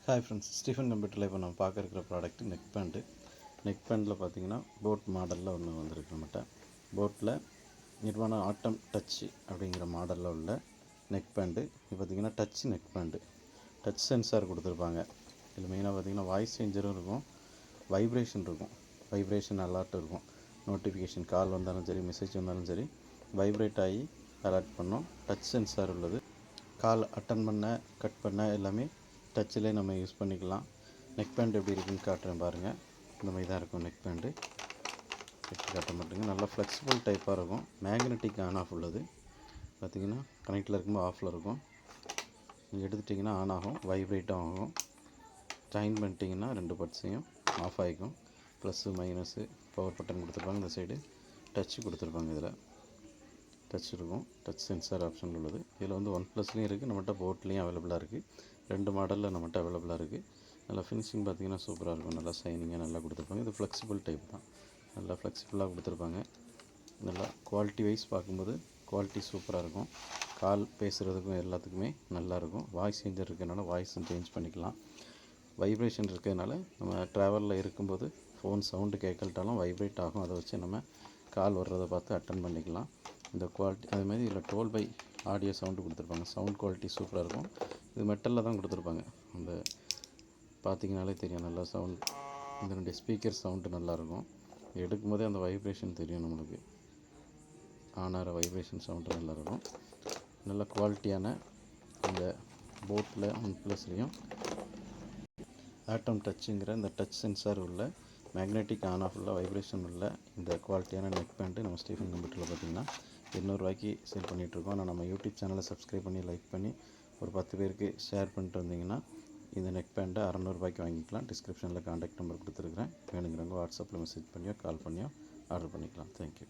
Hi friends, Stephen கம்ப்யூட்டரில் இப்போ நம்ம பார்க்க இருக்கிற ப்ராடக்ட் நெக் பேண்ட்டு. நெக் பேண்டில் பார்த்தீங்கன்னா போட் மாடலில் ஒன்று வந்திருக்கு நம்மகிட்ட. போட்டில் நிர்வாணா ஆட்டம் டச்சு அப்படிங்கிற மாடலில் உள்ள நெக் பேண்ட்டு. இது பார்த்திங்கன்னா touch neck pant. Touch sensor கொடுத்துருப்பாங்க. இதில் மெயினாக பார்த்திங்கன்னா வாய்ஸ் சேஞ்சரும் இருக்கும், வைப்ரேஷன் இருக்கும், வைப்ரேஷன் அலர்ட் இருக்கும். நோட்டிஃபிகேஷன் கால் வந்தாலும் சரி, மெசேஜ் வந்தாலும் சரி, வைப்ரேட் ஆகி அலர்ட் பண்ணோம். டச் சென்சார் உள்ளது. கால் அட்டன் பண்ண, கட் பண்ண எல்லாமே டச்சிலே நம்ம யூஸ் பண்ணிக்கலாம். நெக் பேண்ட் எப்படி இருக்குன்னு காட்டுறேன் பாருங்கள். இந்த மாதிரி தான் இருக்கும் நெக் பேண்ட்டு. எடுத்து காட்ட மாட்டேங்க. நல்லா ஃப்ளெக்சிபிள் டைப்பாக இருக்கும். மேக்னெட்டிக் ஆன் ஆஃப் உள்ளது. பார்த்திங்கன்னா கனெக்டில் இருக்கும்போது ஆஃபில் இருக்கும். நீங்கள் எடுத்துட்டிங்கன்னா ஆன் ஆகும், வைப்ரேட்டும் ஆகும். ஜாயின் பண்ணிட்டிங்கன்னா ரெண்டு பட்ஸையும் ஆஃப் ஆகிக்கும். ப்ளஸ்ஸு மைனஸு பவர் பட்டன் கொடுத்துருப்பாங்க. இந்த சைடு டச்சு கொடுத்துருப்பாங்க. இதில் டச் இருக்கும். டச் சென்சார் ஆப்ஷன் உள்ளது. இதில் வந்து OnePlusலேயும் இருக்குது, நம்மகிட்ட போட்லேயும் அவைலபிளாக இருக்குது. ரெண்டு மாடலில் நம்மகிட்ட அவைலபிளாக இருக்குது. நல்லா ஃபினிஷிங் பார்த்திங்கன்னா சூப்பராக இருக்கும். நல்லா ஷைனிங்காக நல்லா கொடுத்துருப்பாங்க. இது ஃப்ளெக்சிபிள் டைப் தான். நல்லா ஃப்ளெக்சிபிளாக கொடுத்துருப்பாங்க. நல்லா குவாலிட்டி வைஸ் பார்க்கும்போது குவாலிட்டி சூப்பராக இருக்கும். கால் பேசுகிறதுக்கும் எல்லாத்துக்குமே நல்லாயிருக்கும். வாய்ஸ் சேஞ்சர் இருக்கிறதுனால வாய்ஸும் சேஞ்ச் பண்ணிக்கலாம். வைப்ரேஷன் இருக்கிறதுனால நம்ம ட்ராவலில் இருக்கும்போது ஃபோன் சவுண்டு கேட்கலட்டாலும் வைப்ரேட் ஆகும். அதை வச்சு நம்ம கால் வர்றதை பார்த்து அட்டன் பண்ணிக்கலாம். இந்த குவாலிட்டி அதுமாதிரி இதில் 12 by ஆடியோ சவுண்டு கொடுத்துருப்பாங்க. சவுண்ட் குவாலிட்டி சூப்பராக இருக்கும். இது மெட்டலில் தான் கொடுத்துருப்பாங்க. அந்த பார்த்திங்கனாலே தெரியும் நல்லா சவுண்ட். இதனுடைய ஸ்பீக்கர் சவுண்டு நல்லாயிருக்கும். எடுக்கும் போதே அந்த வைப்ரேஷன் தெரியும் நம்மளுக்கு. ஆனார வைப்ரேஷன் சவுண்டு நல்லாயிருக்கும். நல்ல குவாலிட்டியான இந்த போட்டில் OnePlusலேயும் ஆட்டம் டச்சுங்கிற இந்த டச் சென்சார் உள்ள மேக்னெட்டிக் ஆன் ஆஃப் உள்ள வைப்ரேஷன் உள்ள இந்த குவாலிட்டியான நெக் பேண்ட்டு நம்ம ஸ்டீஃபன் கம்ப்யூட்டரில் பார்த்திங்கன்னா 200 ரூபாய்க்கு சேல் பண்ணிகிட்ருக்கோம். ஆனால் நம்ம யூடியூப் சேனலை சப்ஸ்கிரைப் பண்ணி லைக் பண்ணி ஒரு 10 பேருக்கு ஷேர் பண்ணிட்டு வந்தீங்கன்னா இந்த நெக் பேண்ட்டை 600 ரூபாய்க்கு வாங்கிக்கலாம். டிஸ்கிரிப்ஷனில் கான்டாக்ட் நம்பர் கொடுத்துருக்குறேன். வேணுங்கிறவங்க வாட்ஸ்அப்பில் மெசேஜ் பண்ணியோ கால் பண்ணியோ ஆர்டர் பண்ணிக்கலாம். தேங்க்யூ.